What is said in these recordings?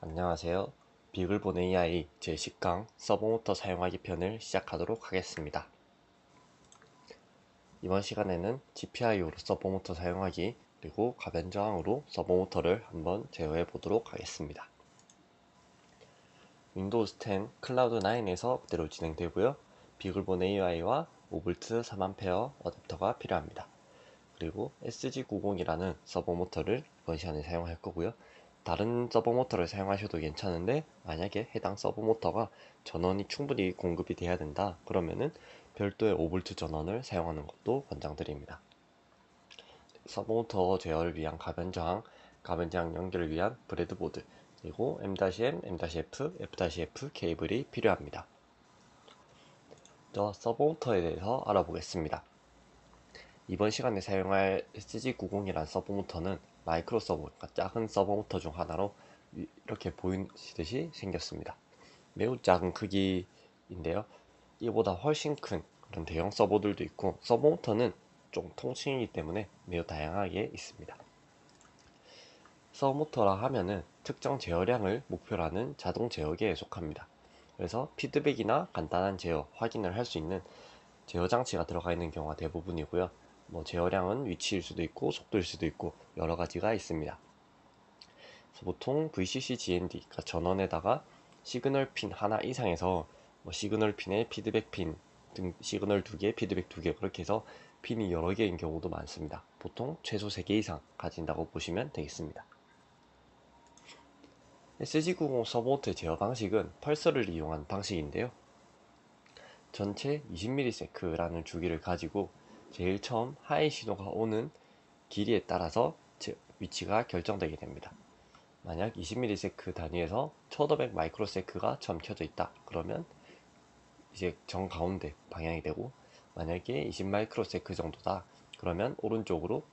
안녕하세요. 비글본 AI 제10강 서버모터 사용하기 편을 시작하도록 하겠습니다. 이번 시간에는 GPIO로 서버모터 사용하기 그리고 가변 저항으로 서버모터를 한번 제어해 보도록 하겠습니다. 윈도우즈 10 클라우드 9에서 그대로 진행되고요. 비글본 AI와 5V 3A 어댑터가 필요합니다. 그리고 SG90이라는 서버모터를 이번 시간에 사용할 거고요. 다른 서버모터를 사용하셔도 괜찮은데 만약에 해당 서버모터가 전원이 충분히 공급이 돼야 된다 그러면은 별도의 5V 전원을 사용하는 것도 권장드립니다. 서버모터 제어를 위한 가변저항 연결을 위한 브레드보드 그리고 M-M, M-F, F-F 케이블이 필요합니다. 먼저 서버모터에 대해서 알아보겠습니다. 이번 시간에 사용할 SG90이란 서버모터는 마이크로 서버, 그러니까 작은 서버모터 중 하나로 이렇게 보이시듯이 생겼습니다. 매우 작은 크기인데요. 이보다 훨씬 큰 그런 대형 서버들도 있고 서버모터는 좀 통칭이기 때문에 매우 다양하게 있습니다. 서버모터라 하면은 특정 제어량을 목표로 하는 자동 제어기에 속합니다. 그래서 피드백이나 간단한 제어, 확인을 할 수 있는 제어 장치가 들어가 있는 경우가 대부분이고요. 제어량은 위치일 수도 있고 속도일 수도 있고 여러 가지가 있습니다. 그래서 보통 VCC GND, 그러니까 전원에다가 시그널 핀 하나 이상에서 시그널 핀에 피드백 핀 등 시그널 2개, 피드백 2개 그렇게 해서 핀이 여러 개인 경우도 많습니다. 보통 최소 3개 이상 가진다고 보시면 되겠습니다. SG90 서포트 제어 방식은 펄서를 이용한 방식인데요. 전체 20ms라는 주기를 가지고 제일 처음 하이 신호가 오는 길이에 따라서 위치가 결정되게 됩니다. 만약 20ms 단위에서 1500 마이크로세크가 처음 켜져 있다 그러면 이제 정 가운데 방향이 되고, 만약에 20 마이크로세크 정도다 그러면 오른쪽으로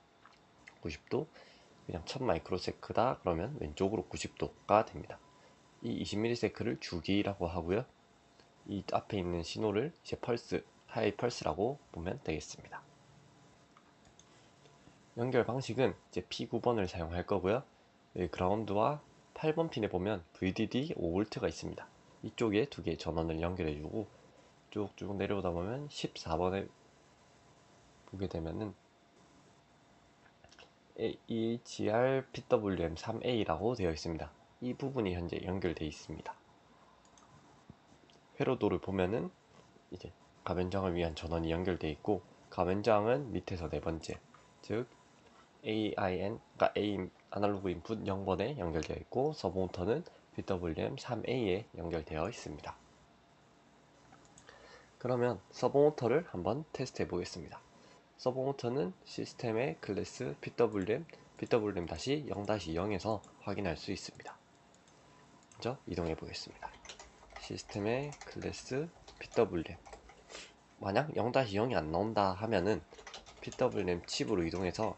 90도, 그냥 1000 마이크로세크다 그러면 왼쪽으로 90도가 됩니다. 이 20ms를 주기라고 하고요. 이 앞에 있는 신호를 이제 펄스, 하이 펄스라고 보면 되겠습니다. 연결 방식은 이제 P9번을 사용할 거고요. 그라운드와 8번 핀에 보면 VDD 5V가 있습니다. 이쪽에 두 개의 전원을 연결해주고 쭉쭉 내려오다 보면 14번에 보게 되면은 HRPWM3A라고 되어 있습니다. 이 부분이 현재 연결되어 있습니다. 회로도를 보면은 이제 가변장을 위한 전원이 연결되어 있고, 가변장은 밑에서 네 번째, 즉 AIN, 그러니까 A 아날로그 인풋 0번에 연결되어 있고, 서브모터는 PWM3A에 연결되어 있습니다. 그러면 서브모터를 한번 테스트 해 보겠습니다. 서브모터는 시스템의 클래스 PWM-0-0에서 확인할 수 있습니다. 먼저 이동해 보겠습니다. 시스템의 클래스 PWM, 만약 0-0이 안 나온다 하면은 PWM 칩으로 이동해서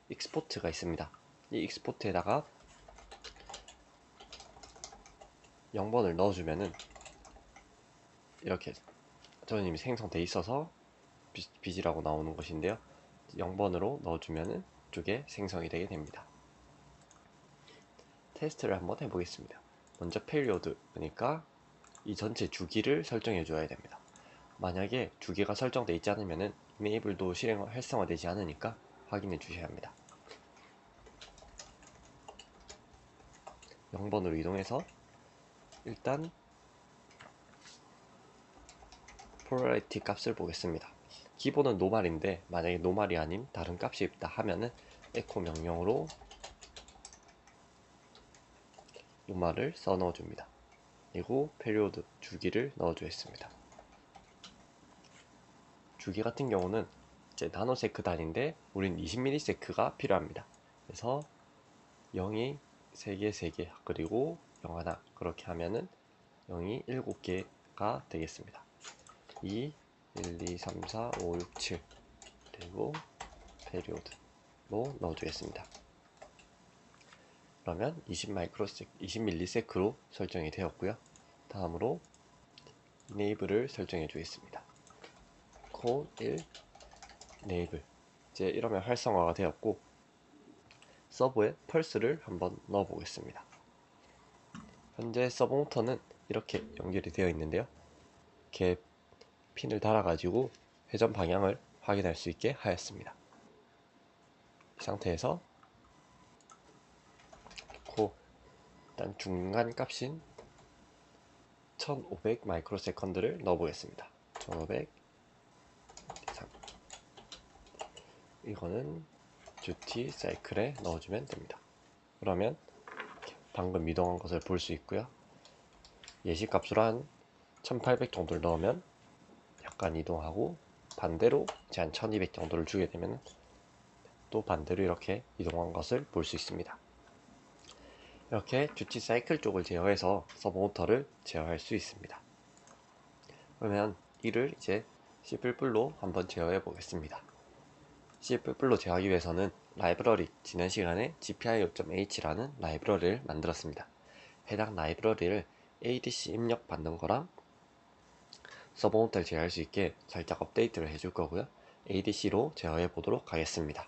익스포트가 있습니다. 이 익스포트에다가 0번을 넣어주면은 이렇게 저는 이미 생성돼 있어서 비지라고 나오는 것인데요. 0번으로 넣어주면은 이쪽에 생성이 되게 됩니다. 테스트를 한번 해보겠습니다. 먼저 페리오드, 그러니까 이 전체 주기를 설정해 줘야 됩니다. 만약에 주기가 설정되어 있지 않으면은 이네이블도 활성화되지 않으니까 확인해 주셔야 합니다. 0번으로 이동해서 일단 폴라리티 값을 보겠습니다. 기본은 노말인데 만약에 노말이 아닌 다른 값이 있다 하면은 에코 명령으로 노말을 써 넣어줍니다. 그리고 페리오드 주기를 넣어주겠습니다. 주기 같은 경우는 이제 나노세크 단위인데 우린 20ms가 필요합니다. 그래서 0이 3개, 3개, 그리고 0 하나, 그렇게 하면은 0이 7개가 되겠습니다. 2, 1, 2, 3, 4, 5, 6, 7, 그리고 페리오드로 넣어주겠습니다. 그러면 20ms로 설정이 되었고요. 다음으로 이네이블을 설정해 주겠습니다. 코 1 이네이블, 이제 이러면 활성화가 되었고, 서버에 펄스를 한번 넣어 보겠습니다. 현재 서버 모터는 이렇게 연결이 되어 있는데요. 이렇게 핀을 달아가지고 회전 방향을 확인할 수 있게 하였습니다. 이 상태에서 놓고 일단 중간 값인 1500 마이크로세컨드를 넣어보겠습니다. 1500 이상. 이거는 듀티 사이클에 넣어주면 됩니다. 그러면 방금 이동한 것을 볼 수 있고요. 예시값으로 한 1800 정도를 넣으면 약간 이동하고, 반대로 이제 한 1200 정도를 주게 되면 또 반대로 이렇게 이동한 것을 볼 수 있습니다. 이렇게 듀티 사이클 쪽을 제어해서 서버 모터를 제어할 수 있습니다. 그러면 이를 이제 C++ 로 한번 제어해 보겠습니다. C++ 로 제어하기 위해서는 라이브러리, 지난 시간에 gpio.h라는 라이브러리를 만들었습니다. 해당 라이브러리를 ADC 입력 받는 거랑 서버 모터를 제어할 수 있게 살짝 업데이트를 해줄 거고요. ADC로 제어해 보도록 하겠습니다.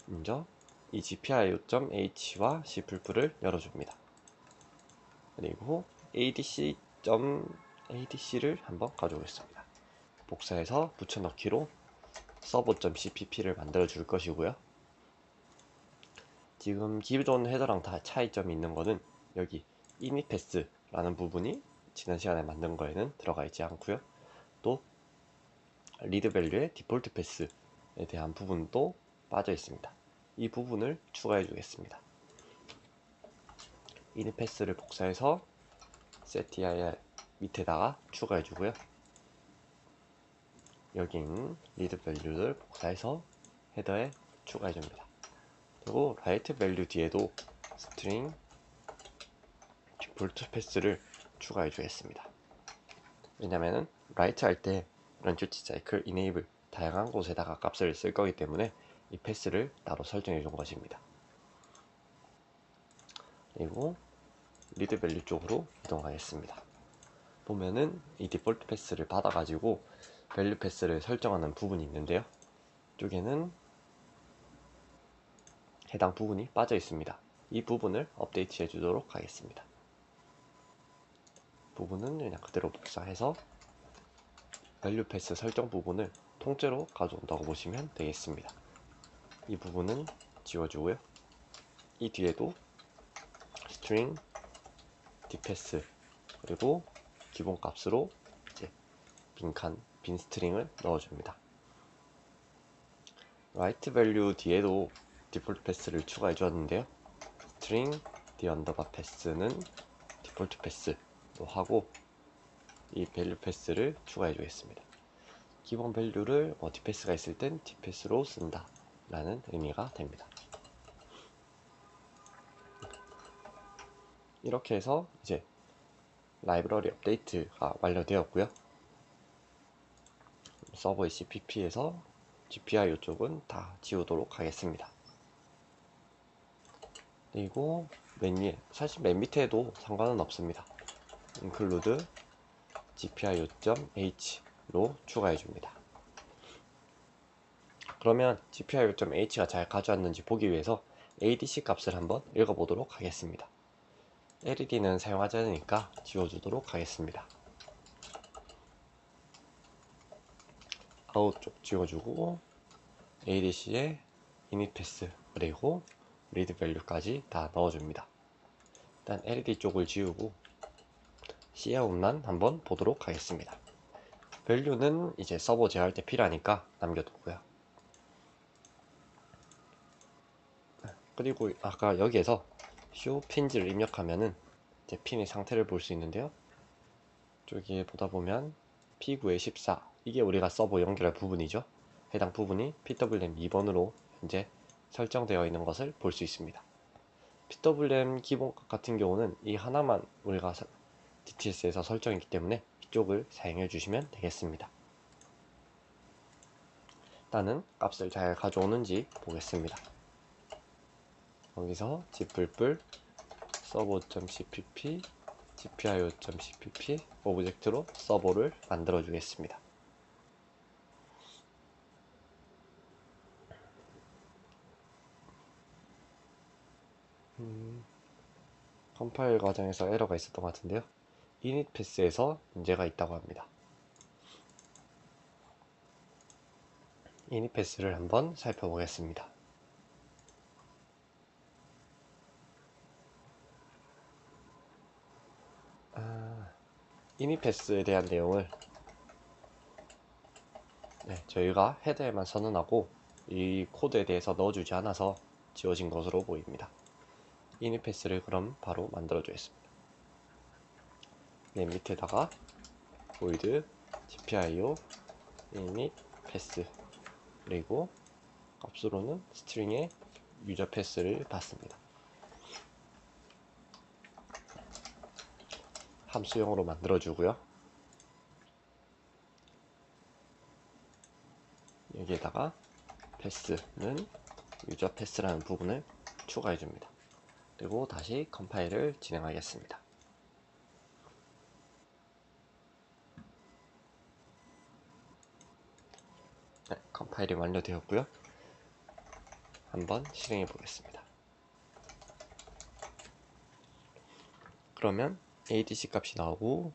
먼저 이 gpio.h와 C++를 열어줍니다. 그리고 ADC를 한번 가져오겠습니다. 복사해서 붙여넣기로 server.cpp를 만들어 줄 것이고요. 지금 기존 헤더랑 다 차이점이 있는 거는 여기 initpass라는 부분이 지난 시간에 만든 거에는 들어가 있지 않고요. 또 리드 밸류의 디폴트 패스에 대한 부분도 빠져 있습니다. 이 부분을 추가해 주겠습니다. initpass를 복사해서 setdir 밑에다가 추가해 주고요. 여기 있는 리드 밸류를 복사해서 헤더에 추가해 줍니다. 그리고 라이트 밸류 뒤에도 스트링 디폴트 패스를 추가해 주겠습니다. 왜냐면은 라이트 할 때 이런 듀티 사이클, 이네이블 다양한 곳에다가 값을 쓸 거기 때문에 이 패스를 따로 설정해 준 것입니다. 그리고 리드 밸류 쪽으로 이동하겠습니다. 보면은 이 디폴트 패스를 받아가지고 밸류 패스를 설정하는 부분이 있는데요. 이쪽에는 해당 부분이 빠져 있습니다. 이 부분을 업데이트 해 주도록 하겠습니다. 부분은 그냥 그대로 복사해서 밸류 패스 설정 부분을 통째로 가져온다고 보시면 되겠습니다. 이 부분은 지워주고요. 이 뒤에도 string dpass 그리고 기본 값으로 이제 빈 스트링을 넣어줍니다. write value 뒤에도 디폴트 패스를 추가해 주었는데요. string d underbar pass는 디폴트 패스로 하고 이 밸류 패스를 추가해 주겠습니다. 기본 밸류를 dpass가 있을 땐 dpass로 쓴다 라는 의미가 됩니다. 이렇게 해서 이제 라이브러리 업데이트가 완료되었고요. 서버의 cpp에서 GPIO 쪽은 다 지우도록 하겠습니다. 그리고 맨 위에, 사실 맨 밑에도 상관은 없습니다. include gpio.h로 추가해 줍니다. 그러면 gpio.h가 잘 가져왔는지 보기 위해서 ADC 값을 한번 읽어보도록 하겠습니다. LED는 사용하지 않으니까 지워주도록 하겠습니다. 아웃 쪽 지워주고 ADC에 initpass 그리고 read value까지 다 넣어줍니다. 일단 LED 쪽을 지우고 cout만 한번 보도록 하겠습니다. value는 이제 서버 제어할 때 필요하니까 남겨두고요. 그리고 아까 여기에서 show pins를 입력하면은 이제 핀의 상태를 볼 수 있는데요. 저기에 보다 보면 P9에 14 이게 우리가 서버 연결할 부분이죠. 해당 부분이 PWM 2번으로 현재 설정되어 있는 것을 볼 수 있습니다. PWM 기본값 같은 경우는 이 하나만 우리가 DTS에서 설정했기 때문에 이쪽을 사용해 주시면 되겠습니다. 일단은 값을 잘 가져오는지 보겠습니다. 여기서 gpl플 server.cpp gpio.cpp 오브젝트로 서버를 만들어 주겠습니다. 컴파일 과정에서 에러가 있었던 것 같은데요. 이닛 패스에서 문제가 있다고 합니다. 이닛 패스를 한번 살펴보겠습니다. 이닛 패스에 대한 내용을 저희가 헤더에만 선언하고 이 코드에 대해서 넣어주지 않아서 지워진 것으로 보입니다. 이닛 패스를 그럼 바로 만들어 주겠습니다. 밑에다가 void gpio init 패스, 그리고 값으로는 스트링의 유저 패스를 받습니다. 함수형으로 만들어 주고요. 여기에다가 패스는 유저 패스라는 부분을 추가해 줍니다. 그리고 다시 컴파일을 진행하겠습니다. 컴파일이 완료되었고요. 한번 실행해 보겠습니다. 그러면 ADC 값이 나오고,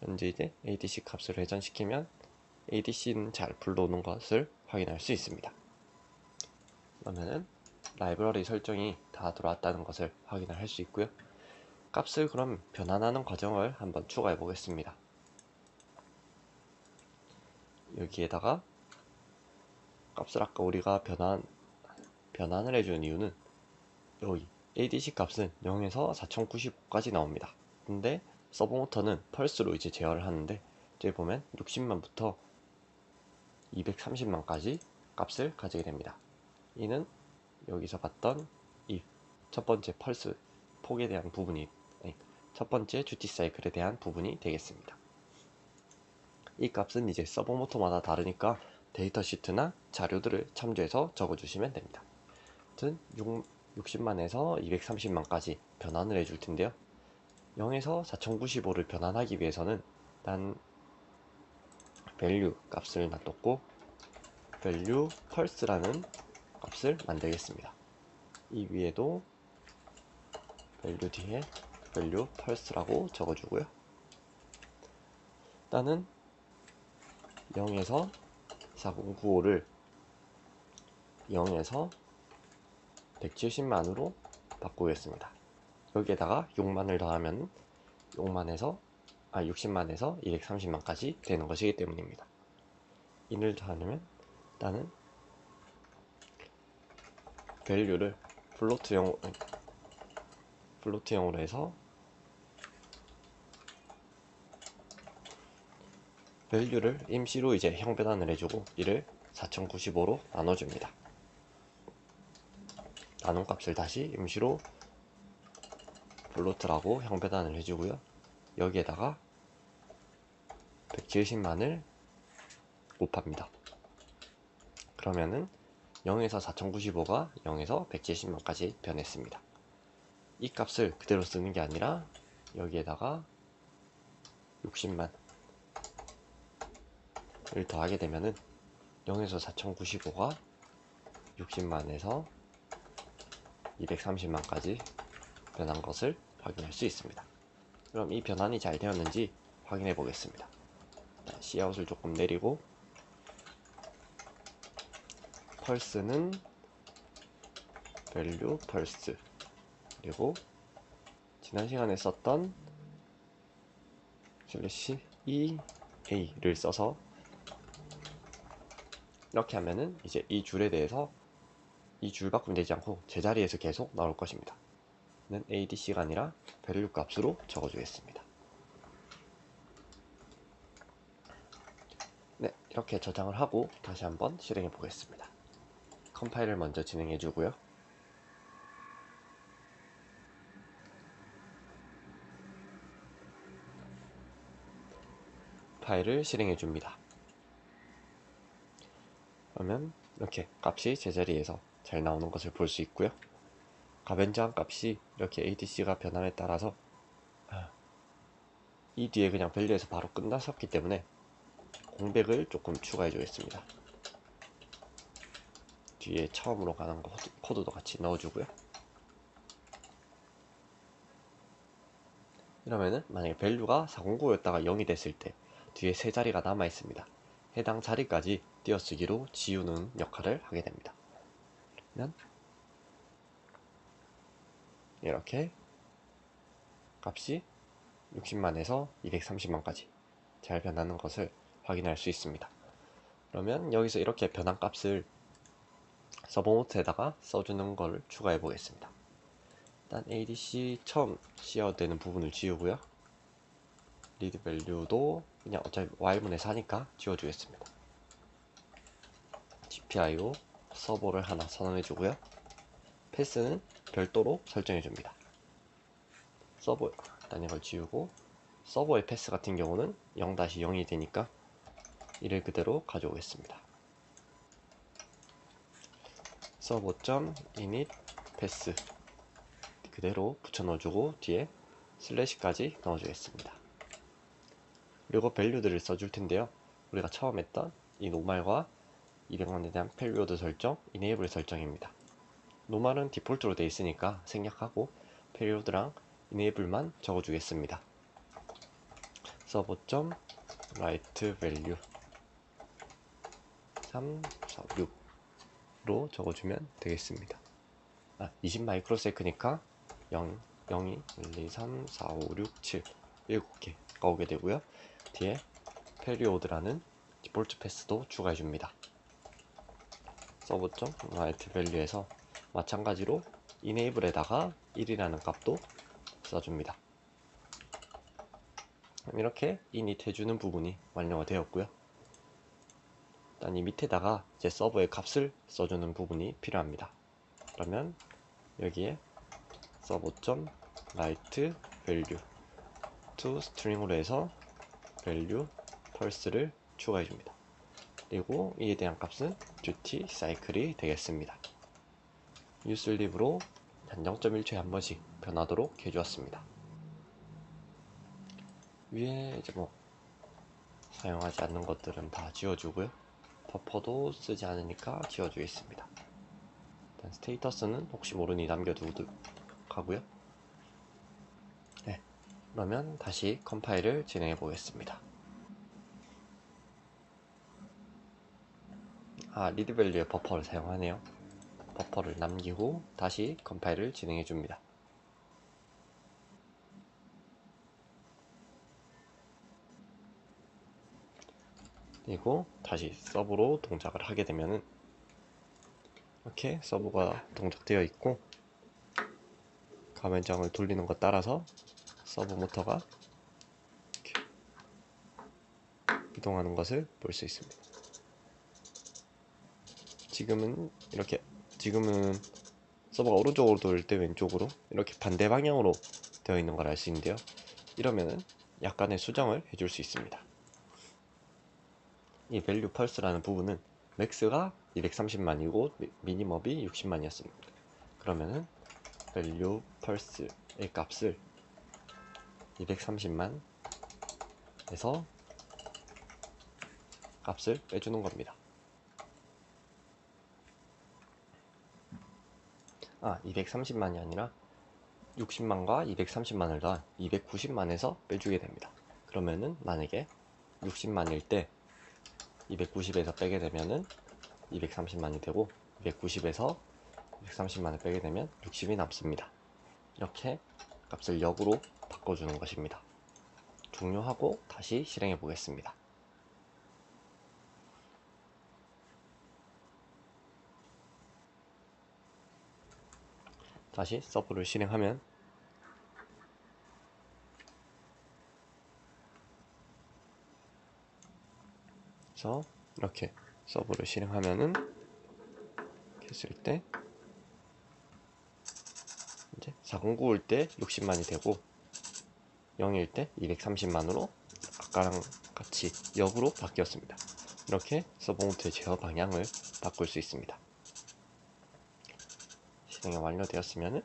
현재 이제 ADC 값을 회전시키면 ADC는 잘 불러오는 것을 확인할 수 있습니다. 그러면은 라이브러리 설정이 다 들어왔다는 것을 확인할 수 있고요. 값을 그럼 변환하는 과정을 한번 추가해 보겠습니다. 여기에다가 값을 아까 우리가 변환을 해준 이유는 여기 ADC 값은 0에서 4095까지 나옵니다. 근데 서브모터는 펄스로 이제 제어를 하는데, 여기 보면 60만부터 230만까지 값을 가지게 됩니다. 이는 여기서 봤던 이 첫 번째 펄스 폭에 대한 부분이, 첫 번째 듀티 사이클에 대한 부분이 되겠습니다. 이 값은 이제 서버모터마다 다르니까 데이터 시트나 자료들을 참조해서 적어주시면 됩니다. 아무튼 60만에서 230만까지 변환을 해줄 텐데요. 0에서 4095를 변환하기 위해서는 일단 value 값을 놔뒀고 value pulse라는 값을 만들겠습니다. 이 위에도 value 뒤에 value pulse라고 적어주고요. 일단은 0에서 4095를 0에서 170만으로 바꾸겠습니다. 여기에다가 6만을 더하면 60만에서 230만까지 되는 것이기 때문입니다. 이를 더하면 일단은 value를 플로트형으로 해서 value를 임시로 이제 형변환을 해주고 이를 4095로 나눠줍니다. 나눈 값을 다시 임시로 플로트라고 형변환을 해주고요. 여기에다가 170만을 곱합니다. 그러면은 0에서 4095가 0에서 170만까지 변했습니다. 이 값을 그대로 쓰는 게 아니라 여기에다가 60만을 더하게 되면은 0에서 4095가 60만에서 230만까지 변한 것을 확인할 수 있습니다. 그럼 이 변환이 잘 되었는지 확인해 보겠습니다. Cout을 조금 내리고 펄스는 value pulse, 그리고 지난 시간에 썼던 /ea를 써서 이렇게 하면은 이제 이 줄에 대해서 이 줄 바꾸면 되지 않고 제자리에서 계속 나올 것입니다. 는 ADC가 아니라 value 값으로 적어주겠습니다. 이렇게 저장을 하고 다시 한번 실행해 보겠습니다. 컴파일을 먼저 진행해 주고요. 파일을 실행해 줍니다. 그러면 이렇게 값이 제자리에서 잘 나오는 것을 볼 수 있고요. 가변장 값이 이렇게 ADC가 변함에 따라서 이 뒤에 그냥 밸류에서 바로 끝났었기 때문에 공백을 조금 추가해 주겠습니다. 뒤에 처음으로 가는 거 코드도 같이 넣어주고요. 이러면은 만약에 밸류가 409였다가 0이 됐을 때 뒤에 세 자리가 남아 있습니다. 해당 자리까지 띄어쓰기로 지우는 역할을 하게 됩니다. 그러면 이렇게 값이 60만에서 230만까지 잘 변하는 것을 확인할 수 있습니다. 그러면 여기서 이렇게 변한 값을 서버노트에다가 써주는 걸 추가해 보겠습니다. 일단 ADC 처음 씌워되는 부분을 지우고요. 리드 밸류도 그냥 어차피 Y문에서 하니까 지워주겠습니다. GPIO 서버를 하나 선언해 주고요. 패스는 별도로 설정해 줍니다. 서버 일단 이걸 지우고 서버의 패스 같은 경우는 0-0이 되니까 이를 그대로 가져오겠습니다. 서버.init 패스 그대로 붙여 넣어주고 뒤에 슬래시까지 넣어주겠습니다. 그리고 밸류들을 써줄 텐데요. 우리가 처음 했던 이 노말과 200만에 대한 페리오드 설정, 이네이블 설정입니다. 노말은 디폴트로 되어 있으니까 생략하고 페리오드랑 이네이블만 적어주겠습니다. 서버.writeValue 346로 적어주면 되겠습니다. 20 마이크로세크니까 0, 0이 1, 2, 3, 4, 5, 6, 7 7개가 오게 되고요. 뒤에 페리오드라는 디폴트 패스도 추가해줍니다. 서버.writeValue에서 마찬가지로 enable에다가 1이라는 값도 써줍니다. 이렇게 init 해주는 부분이 완료가 되었고요. 일단 이 밑에다가 이제 서버의 값을 써주는 부분이 필요합니다. 그러면 여기에 서버.writeValue to string으로 해서 value pulse를 추가해줍니다. 그리고 이에 대한 값은 duty cycle이 되겠습니다. useLeave로 한 0.1초에 한 번씩 변하도록 해주었습니다. 위에 이제 사용하지 않는 것들은 다 지워주고요. 버퍼도 쓰지 않으니까 지워주겠습니다. 일단 스테이터스는 혹시 모르니 남겨두도록 하고요. 네, 그러면 다시 컴파일을 진행해 보겠습니다. 리드밸류에 버퍼를 사용하네요. 버퍼를 남기고 다시 컴파일을 진행해 줍니다. 그리고 다시 서브로 동작을 하게 되면은 이렇게 서브가 동작되어 있고 가변장을 돌리는 것 따라서 서브 모터가 이렇게 이동하는 것을 볼 수 있습니다. 지금은 서버가 오른쪽으로 돌릴 때 왼쪽으로 이렇게 반대 방향으로 되어 있는 걸 알 수 있는데요. 이러면은 약간의 수정을 해줄 수 있습니다. 이 value pulse라는 부분은 max가 230만이고 미니멈이 60만이었습니다. 그러면은 value pulse의 값을 230만에서 값을 빼주는 겁니다. 230만이 아니라 60만과 230만을 더한 290만에서 빼주게 됩니다. 그러면은 만약에 60만일 때 290에서 빼게 되면은 230만이 되고 290에서 230만을 빼게 되면 60이 남습니다. 이렇게 값을 역으로 바꿔주는 것입니다. 종료하고 다시 실행해 보겠습니다. 다시 서브를 실행하면 이렇게 서브를 실행하면은 했을 때 이제 409일 때 60만이 되고 0일 때 230만으로 아까랑 같이 역으로 바뀌었습니다. 이렇게 서버노트의 제어 방향을 바꿀 수 있습니다. 실행이 완료되었으면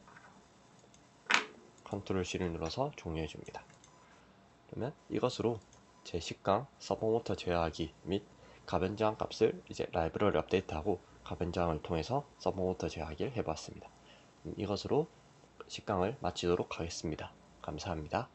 컨트롤 C를 눌러서 종료해 줍니다. 그러면 이것으로 제 식강 서버모터 제어하기 및 가변저항 값을 이제 라이브러리 업데이트하고 가변저항을 통해서 서버모터 제어하기를 해봤습니다. 이것으로 식강을 마치도록 하겠습니다. 감사합니다.